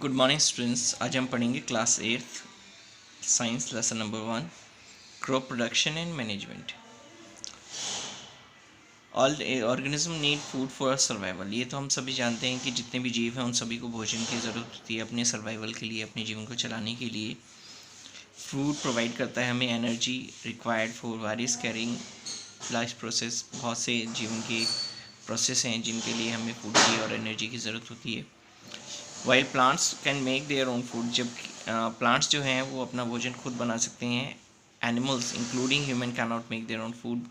Good morning students. आज हम पढ़ेंगे class 8th science lesson number 1 crop production and management. All organism need food for survival. ये तो हम सभी जानते हैं कि जितने भी जीव हैं उन सभी को भोजन की ज़रूरत होती है अपने सर्वाइवल के लिए, अपने जीवन को चलाने के लिए। फूड प्रोवाइड करता है हमें energy required for various carrying life process. बहुत से जीवन के प्रोसेस हैं जिनके लिए हमें फूड की और एनर्जी की ज़रूरत होती है। While plants can make their own food, जब प्लांट्स जो हैं वो अपना भोजन खुद बना सकते हैं। Animals including human can not make their own food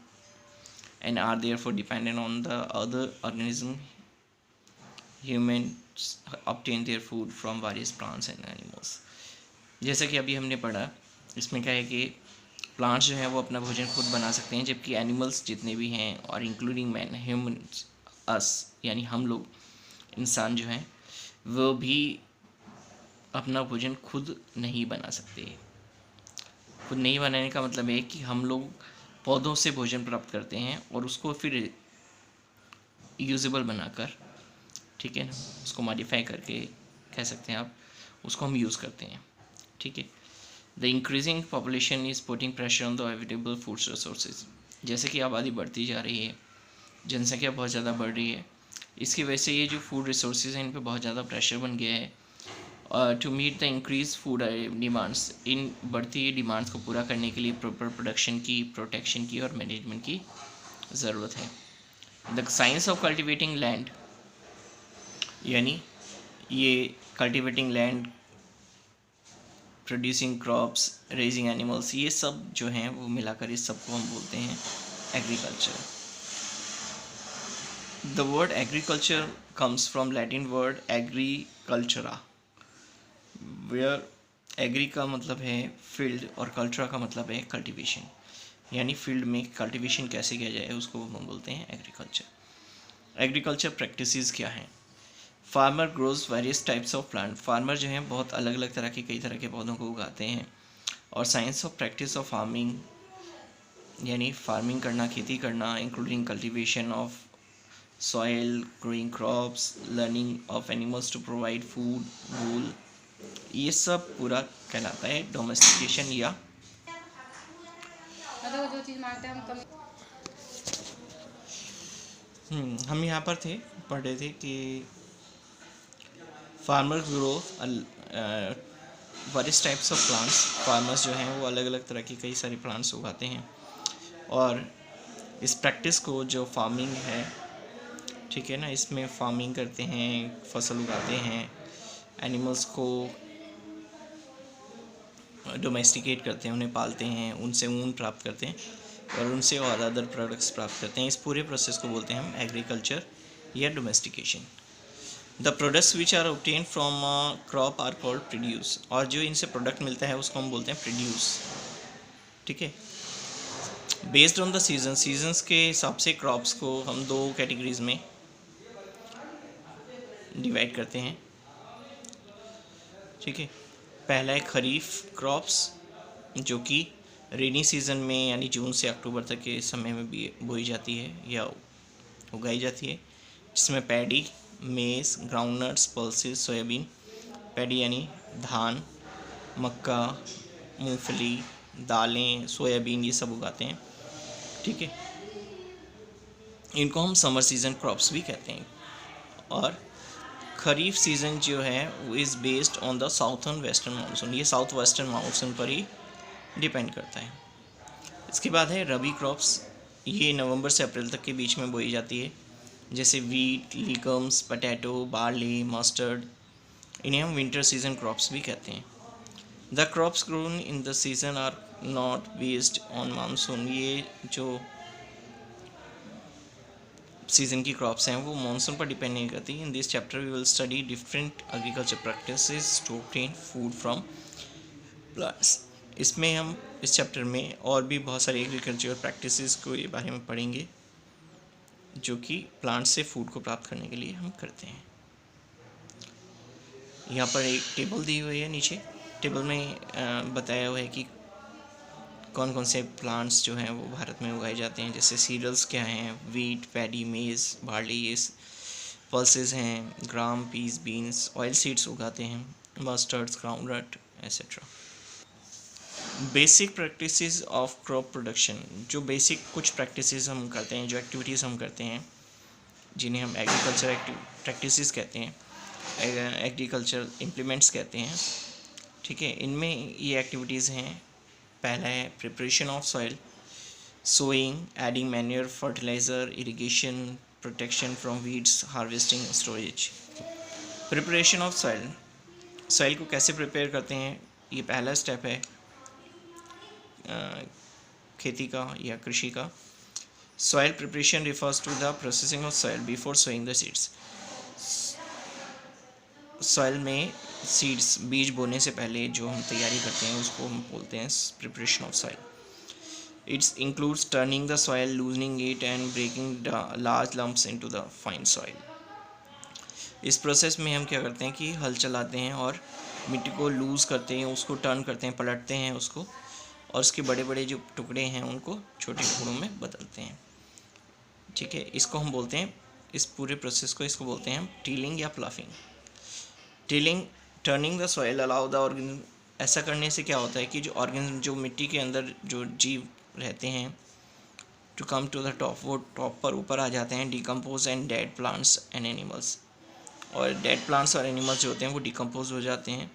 and are therefore dependent on the other organism. Humans obtain their food from various plants and animals. जैसा कि अभी हमने पढ़ा, इसमें क्या है कि प्लांट्स जो हैं वो अपना भोजन खुद बना सकते हैं, जबकि एनिमल्स जितने भी हैं और इंक्लूडिंग मैन, ह्यूमन्स, अस यानी हम लोग इंसान जो हैं वो भी अपना भोजन खुद नहीं बना सकते। खुद नहीं बनाने का मतलब है कि हम लोग पौधों से भोजन प्राप्त करते हैं और उसको फिर यूजेबल बनाकर, ठीक है ना, उसको मॉडिफाई करके कह सकते हैं आप, उसको हम यूज़ करते हैं। ठीक है। The increasing population is putting pressure on the available food resources. जैसे कि आबादी बढ़ती जा रही है, जनसंख्या बहुत ज़्यादा बढ़ रही है, इसकी वजह से ये जो फूड रिसोर्सेज हैं इन पे बहुत ज़्यादा प्रेशर बन गया है। To meet the increase food demands, इन बढ़ती डिमांड्स को पूरा करने के लिए प्रॉपर प्रोडक्शन की, प्रोटेक्शन की और मैनेजमेंट की ज़रूरत है। The science of cultivating land, यानी ये cultivating land, producing crops, raising animals, ये सब जो हैं वो मिलाकर इस सब को हम बोलते हैं agriculture. The word agriculture comes from Latin word agricultura, where agri का मतलब है फील्ड और कल्चरा का मतलब है कल्टीवेशन, यानी फील्ड में कल्टीवेशन कैसे किया जाए उसको हम बोलते हैं एग्रीकल्चर। एग्रीकल्चर प्रैक्टिसेस क्या हैं? Farmer grows various types of plant. Farmer जो हैं बहुत अलग अलग तरह के, कई तरह के पौधों को उगाते हैं। और science of practice of farming, यानी फार्मिंग करना, खेती करना, including cultivation of soil, growing crops, learning of animals to provide food, wool, ये सब पूरा कहलाता है डोमेस्टिकेशन या मतलब जो चीज़ मांगते हैं हम यहाँ पर थे, पढ़ रहे थे कि farmer grow various types of plants. Farmers जो हैं वो अलग अलग तरह की कई सारे प्लांट्स उगाते हैं और इस प्रैक्टिस को, जो फार्मिंग है, ठीक है ना, इसमें फार्मिंग करते हैं, फसल उगाते हैं, एनिमल्स को डोमेस्टिकेट करते हैं, उन्हें पालते हैं, उनसे ऊन प्राप्त करते हैं और उनसे और अदर प्रोडक्ट्स प्राप्त करते हैं। इस पूरे प्रोसेस को बोलते हैं हम एग्रीकल्चर या domestication. The products which are obtain from crop are called produce, और जो इनसे प्रोडक्ट मिलता है उसको हम बोलते हैं प्रोड्यूस। ठीक है। Based on the season, seasons के हिसाब से क्रॉप्स को हम दो कैटेगरीज में डिवाइड करते हैं। ठीक है। पहला है खरीफ क्रॉप्स, जो कि रेनी सीज़न में यानी जून से अक्टूबर तक के समय में भी बोई जाती है या उगाई जाती है, जिसमें पैडी, मेज़, ग्राउंडनट्स, पल्सेस, सोयाबीन। पैडी यानी धान, मक्का, मूंगफली, दालें, सोयाबीन, ये सब उगाते हैं। ठीक है। इनको हम समर सीज़न क्रॉप्स भी कहते हैं। और खरीफ सीज़न जो है वो is based on the southern western monsoon, ये साउथ वेस्टर्न मानसून पर ही डिपेंड करता है। इसके बाद है रबी क्रॉप्स, ये नवंबर से अप्रैल तक के बीच में बोई जाती है, जैसे wheat, legumes, potato, barley, mustard. इन्हें हम विंटर सीजन क्रॉप्स भी कहते हैं। The crops grown in the season are not based on monsoon, ये जो सीजन की क्रॉप्स हैं वो मानसून पर डिपेंड नहीं करती। In this chapter we will study different agriculture practices to obtain food from plants. इसमें हम इस चैप्टर में और भी बहुत सारी एग्रीकल्चर प्रैक्टिसेस को ये बारे में पढ़ेंगे, जो कि प्लांट से फूड को प्राप्त करने के लिए हम करते हैं। यहाँ पर एक टेबल दी हुई है, नीचे टेबल में बताया हुआ है कि कौन कौन से प्लांट्स जो हैं वो भारत में उगाए जाते हैं। जैसे सीरियल्स क्या हैं, वीट, पैडी, मेज़, बार्ली, ये पल्सेस हैं, ग्राम, पीस, बीन्स, ऑयल सीड्स उगाते हैं, mustards, groundnut etcetera. Basic practices of crop production, जो बेसिक कुछ प्रैक्टिसेस हम करते हैं, जो एक्टिविटीज़ हम करते हैं, जिन्हें हम एग्रीकल्चर प्रैक्टिसेस कहते हैं, एग्रीकल्चर इम्प्लीमेंट्स कहते हैं। ठीक है, इनमें ये एक्टिविटीज़ हैं। पहला है preparation of soil, sowing, adding manure, fertiliser, irrigation, protection from weeds, harvesting, storage. Preparation of soil, soil को कैसे प्रिपेयर करते हैं, ये पहला स्टेप है खेती का या कृषि का। Soil preparation refers to the processing of soil before sowing the seeds. Soil में सीड्स, बीज बोने से पहले जो हम तैयारी करते हैं उसको हम बोलते हैं preparation of soil. Its includes turning the soil, loosening it and breaking the large lumps into the fine soil. इस प्रोसेस में हम क्या करते हैं कि हल चलाते हैं और मिट्टी को लूज़ करते हैं, उसको टर्न करते हैं, पलटते हैं उसको, और उसके बड़े बड़े जो टुकड़े हैं उनको छोटे टुकड़ों में बदलते हैं। ठीक है, इसको हम बोलते हैं, इस पूरे प्रोसेस को इसको बोलते हैं हम टीलिंग या ploughing. Tilling, turning the soil allow the organism. ऐसा करने से क्या होता है कि जो ऑर्गेनिज्म, जो मिट्टी के अंदर जो जीव रहते हैं, to come to the top, वो टॉप पर ऊपर आ जाते हैं, decompose and dead plants and animals. और डेड प्लांट्स और एनिमल्स जो होते हैं वो डिकम्पोज हो जाते हैं।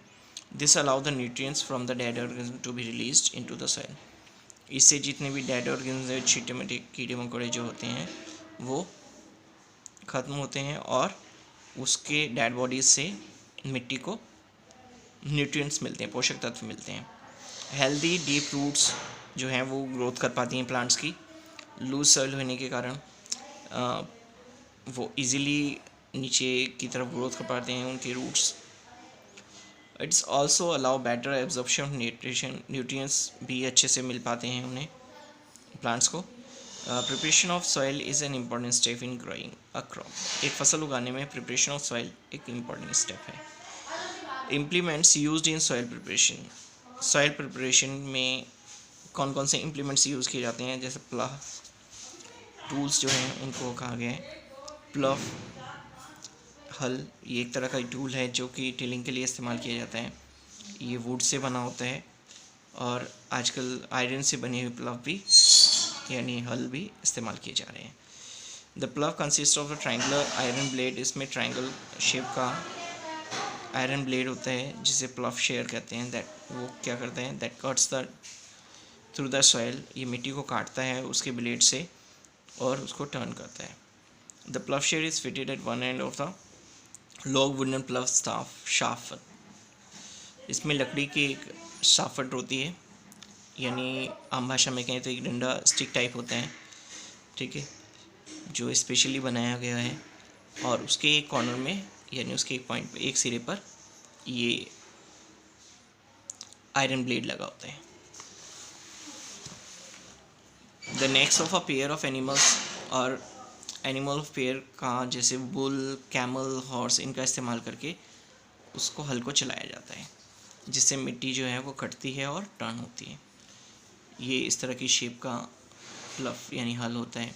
This allow the nutrients from the dead organism to be released into the soil. इससे जितने भी डेड ऑर्गेनिज्म, छोटे मोटे कीड़े मकोड़े जो होते हैं वो ख़त्म होते हैं और उसके डेड बॉडीज से मिट्टी को न्यूट्रिएंट्स मिलते हैं, पोषक तत्व मिलते हैं। हेल्दी डीप रूट्स जो हैं वो ग्रोथ कर पाती हैं प्लांट्स की। लूज सॉइल होने के कारण वो इजीली नीचे की तरफ ग्रोथ कर पाते हैं उनके roots. Its also allow better absorption of nutrition, nutrients भी अच्छे से मिल पाते हैं उन्हें, प्लांट्स को। Preparation of soil is an important step in growing a crop. एक फसल उगाने में प्रिपरेशन ऑफ सॉइल एक इम्पॉर्टेंट स्टेप है। Implements used in soil preparation, soil preparation में कौन कौन से इम्प्लीमेंट्स यूज़ किए जाते हैं, जैसे प्लव, टूल्स जो हैं उनको कहा गया है। प्लव, हल, ये एक तरह का टूल है जो कि टिलिंग के लिए इस्तेमाल किया जाता है। ये वुड से बना होता है और आजकल आयरन से बने हुए प्लव भी यानी हल भी इस्तेमाल किए जा रहे हैं। The plough consist of a triangular iron blade, इसमें ट्रायंगल शेप का आयरन ब्लेड होता है जिसे प्लव शेयर कहते हैं। दैट वो क्या करता है, that cuts the through the soil, ये मिट्टी को काटता है उसके ब्लेड से और उसको टर्न करता है। The ploughshare is fitted at one end of the long wooden plough shaft, इसमें लकड़ी की एक शाफ्ट होती है, यानी आम भाषा में कहें तो एक डंडा, स्टिक टाइप होता है, ठीक है, जो स्पेशली बनाया गया है। और उसके एक कॉर्नर में यानी उसके एक पॉइंट पे, एक सिरे पर ये आयरन ब्लेड लगा होता है। The next of a pair of animals, और एनिमल ऑफ पेयर का जैसे बुल, कैमल, हॉर्स, इनका इस्तेमाल करके उसको हल को चलाया जाता है, जिससे मिट्टी जो है वो कटती है और टर्न होती है। ये इस तरह की शेप का प्लव यानी हल होता है।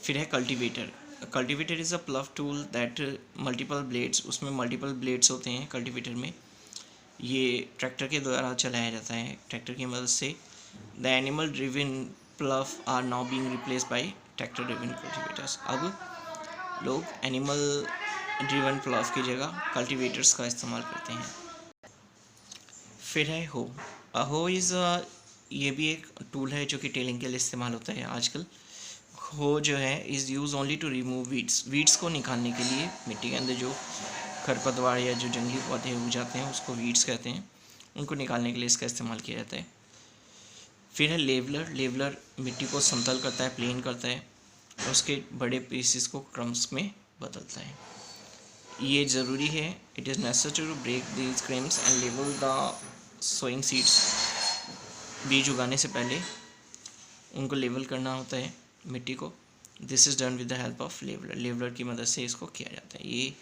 फिर है cultivator. Cultivator is a plough tool that multiple blades, उसमें मल्टीपल ब्लेड्स होते हैं कल्टीवेटर में। ये ट्रैक्टर के द्वारा चलाया जाता है, ट्रैक्टर की मदद से। The animal driven plough are now being replaced by tractor driven cultivators. अब लोग एनिमल ड्रिवन प्लव की जगह कल्टीवेटर्स का इस्तेमाल करते हैं। फिर है हो। हो इज़ ये भी एक टूल है जो कि टेलिंग के लिए इस्तेमाल होता है आजकल। हो जो है is use only to remove weeds, weeds को निकालने के लिए, मिट्टी के अंदर जो खरपतवार या जो जंगली पौधे उग जाते हैं उसको वीड्स कहते हैं, उनको निकालने के लिए इसका इस्तेमाल किया जाता है। फिर है लेवलर। लेवलर मिट्टी को समतल करता है, प्लेन करता है और उसके बड़े पीसेस को क्रम्स में बदलता है। ये ज़रूरी है, it is necessary to break these crumbs and level the sowing seeds. बीज उगाने से पहले उनको लेवल करना होता है मिट्टी को। This is done with the help of leveller, leveller की मदद से इसको किया जाता है। ये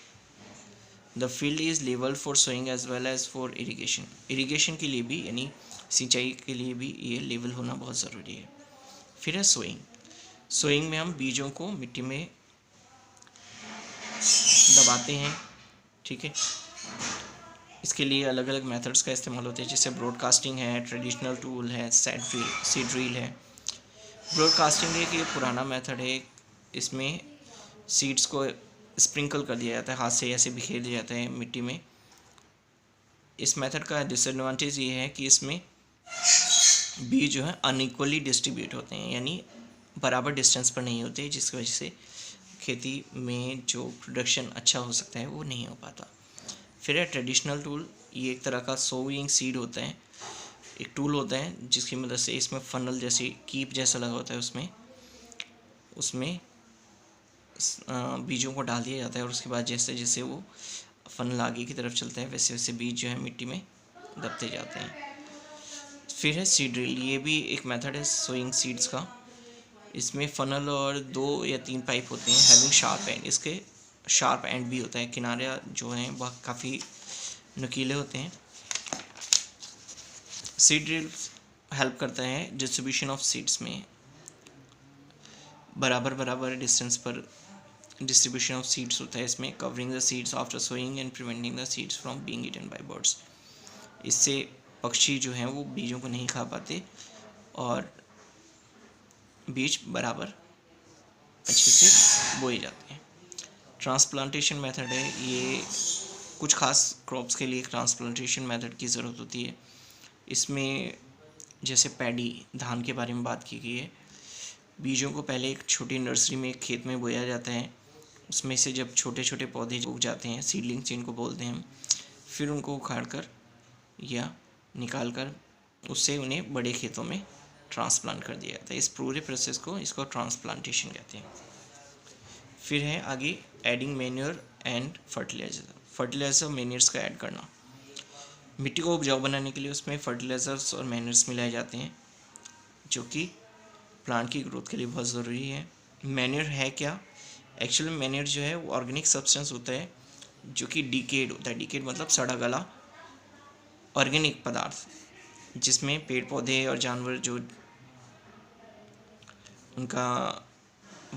the field is level for sowing as well as for irrigation, irrigation के लिए भी यानी सिंचाई के लिए भी ये लेवल होना बहुत ज़रूरी है। फिर है सोइंग। सोइंग में हम बीजों को मिट्टी में दबाते हैं, ठीक है, इसके लिए अलग अलग मेथड्स का इस्तेमाल होता है, जैसे ब्रॉडकास्टिंग है, ट्रेडिशनल टूल है, सीड ड्रिल है। ब्रॉडकास्टिंग एक ये पुराना मेथड है, इसमें सीड्स को स्प्रिंकल कर दिया जाता है, हाथ से ऐसे बिखेर दिया जाता है मिट्टी में। इस मेथड का डिसएडवांटेज ये है कि इसमें बीज जो है अनइक्वली डिस्ट्रीब्यूट होते हैं, यानी बराबर डिस्टेंस पर नहीं होते, जिसकी वजह से खेती में जो प्रोडक्शन अच्छा हो सकता है वो नहीं हो पाता। फिर है ट्रेडिशनल टूल। ये एक तरह का सोइंग सीड होता है, एक टूल होता है जिसकी मदद से इसमें फनल जैसी कीप जैसा लगा होता है, उसमें बीजों को डाल दिया जाता है और उसके बाद जैसे जैसे वो फनल आगे की तरफ चलता है वैसे वैसे बीज जो है मिट्टी में दबते जाते हैं। फिर है सीड ड्रिल। ये भी एक मेथड है सोइंग सीड्स का। इसमें फनल और 2 या 3 पाइप होते हैं हैविंग शार्प एंड। इसके शार्प एंड भी होता है, किनारे जो हैं वह काफ़ी नुकीले होते हैं। सीड ड्रिल हेल्प करता है डिस्ट्रीब्यूशन ऑफ सीड्स में, बराबर डिस्टेंस पर डिस्ट्रीब्यूशन ऑफ सीड्स होता है इसमें। Covering the seeds after sowing and preventing the seeds from being eaten by birds. इससे पक्षी जो हैं वो बीजों को नहीं खा पाते और बीज बराबर अच्छे से बोए जाते हैं। ट्रांसप्लांटेशन मेथड है। ये कुछ खास क्रॉप्स के लिए ट्रांसप्लांटेशन मेथड की ज़रूरत होती है। इसमें जैसे पैडी, धान के बारे में बात की गई है। बीजों को पहले एक छोटी नर्सरी में एक खेत में बोया जाता है। उसमें से जब छोटे छोटे पौधे उग जाते हैं, सीडलिंग्स जिनको बोलते हैं हम, फिर उनको उखाड़ कर या निकाल कर उससे उन्हें बड़े खेतों में ट्रांसप्लांट कर दिया जाता है। इस पूरे प्रोसेस को इसको ट्रांसप्लांटेशन कहते हैं। फिर है आगे adding manure and fertiliser. Fertiliser manures का ऐड करना। मिट्टी को उपजाऊ बनाने के लिए उसमें फर्टिलाइज़र्स और मैन्योर्स मिलाए जाते हैं, जो कि प्लांट की ग्रोथ के लिए बहुत ज़रूरी है। मैन्योर है क्या? एक्चुअली मैन्योर जो है वो ऑर्गेनिक सब्सटेंस होता है जो कि डिकेड होता है। डिकेड मतलब सड़ा गला ऑर्गेनिक पदार्थ, जिसमें पेड़ पौधे और जानवर जो उनका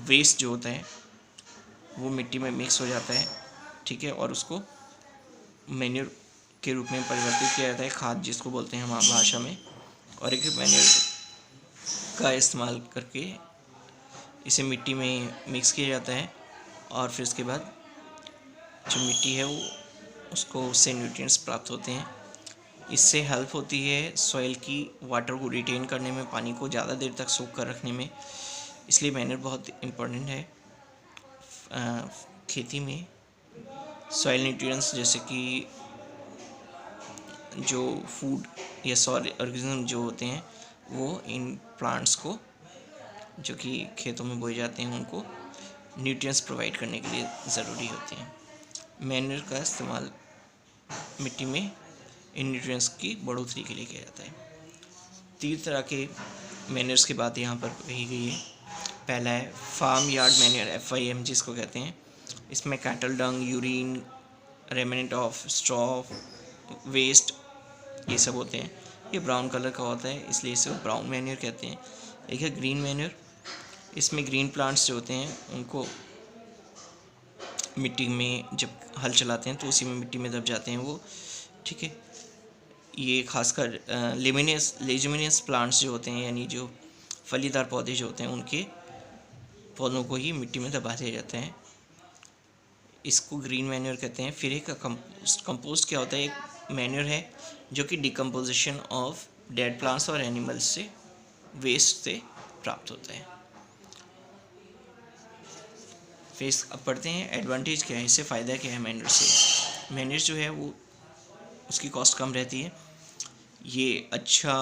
वेस्ट जो होता है वो मिट्टी में मिक्स हो जाता है, ठीक है, और उसको मैन्योर के रूप में परिवर्तित किया जाता है, खाद जिसको बोलते हैं हमारी भाषा में। और एक मैन्योर का इस्तेमाल करके इसे मिट्टी में मिक्स किया जाता है और फिर उसके बाद जो मिट्टी है वो उसको उससे न्यूट्रिएंट्स प्राप्त होते हैं। इससे हेल्प होती है सॉइल की वाटर को रिटेन करने में, पानी को ज़्यादा देर तक सोख कर रखने में। इसलिए मैन्योर बहुत इम्पोर्टेंट है खेती में। सॉइल न्यूट्रिएंट्स जैसे कि जो फूड या सॉइल ऑर्गेनिज्म जो होते हैं वो इन प्लांट्स को जो कि खेतों में बोए जाते हैं उनको न्यूट्रिएंट्स प्रोवाइड करने के लिए ज़रूरी होते हैं। मैन्योर का इस्तेमाल मिट्टी में इन न्यूट्रिएंट्स की बढ़ोतरी के लिए किया जाता है। 3 तरह के मैन्योर्स की बात यहाँ पर कही गई है। पहला है फार्म यार्ड मैन्योर, FYM जिसको कहते हैं। इसमें cattle dung, urine, remnant of straw, waste, ये सब होते हैं। ये ब्राउन कलर का होता है इसलिए इसे ब्राउन मैन्योर कहते हैं। एक है ग्रीन मैन्योर। इसमें ग्रीन प्लांट्स जो होते हैं उनको मिट्टी में जब हल चलाते हैं तो उसी में मिट्टी में दब जाते हैं वो, ठीक है। ये खासकर लेजुमिनियस प्लांट्स जो होते हैं, यानी जो फलीदार पौधे जो होते हैं उनके पौधों को ही मिट्टी में दबा दिया जाता है। इसको ग्रीन मैन्योर कहते हैं। फिर एक कंपोस्ट क्या होता है? एक मैन्योर है जो कि डिकम्पोजिशन ऑफ डेड प्लांट्स और एनिमल्स से, वेस्ट से प्राप्त होता है। फिर अब पढ़ते हैं एडवांटेज क्या है, इससे फ़ायदा क्या है मैन्योर से। मैन्योर जो है वो उसकी कॉस्ट कम रहती है, ये अच्छा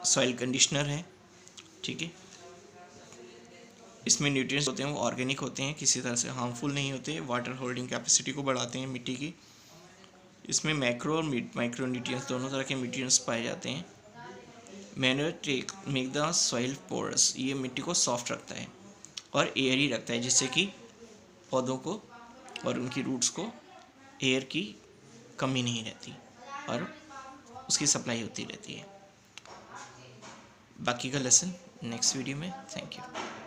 सॉइल कंडीशनर है, ठीक है। इसमें न्यूट्रिएंट्स होते हैं वो ऑर्गेनिक होते हैं, किसी तरह से हार्मफुल नहीं होते, वाटर होल्डिंग कैपेसिटी को बढ़ाते हैं मिट्टी की। इसमें मैक्रो और माइक्रो न्यूट्रिएंट्स दोनों तरह के न्यूट्रिएंट्स पाए जाते हैं। Manure make the soil porous, ये मिट्टी को सॉफ्ट रखता है और एयरी रखता है, जिससे कि पौधों को और उनकी रूट्स को एयर की कमी नहीं रहती और उसकी सप्लाई होती रहती है। बाकी का लेसन नेक्स्ट वीडियो में। Thank you.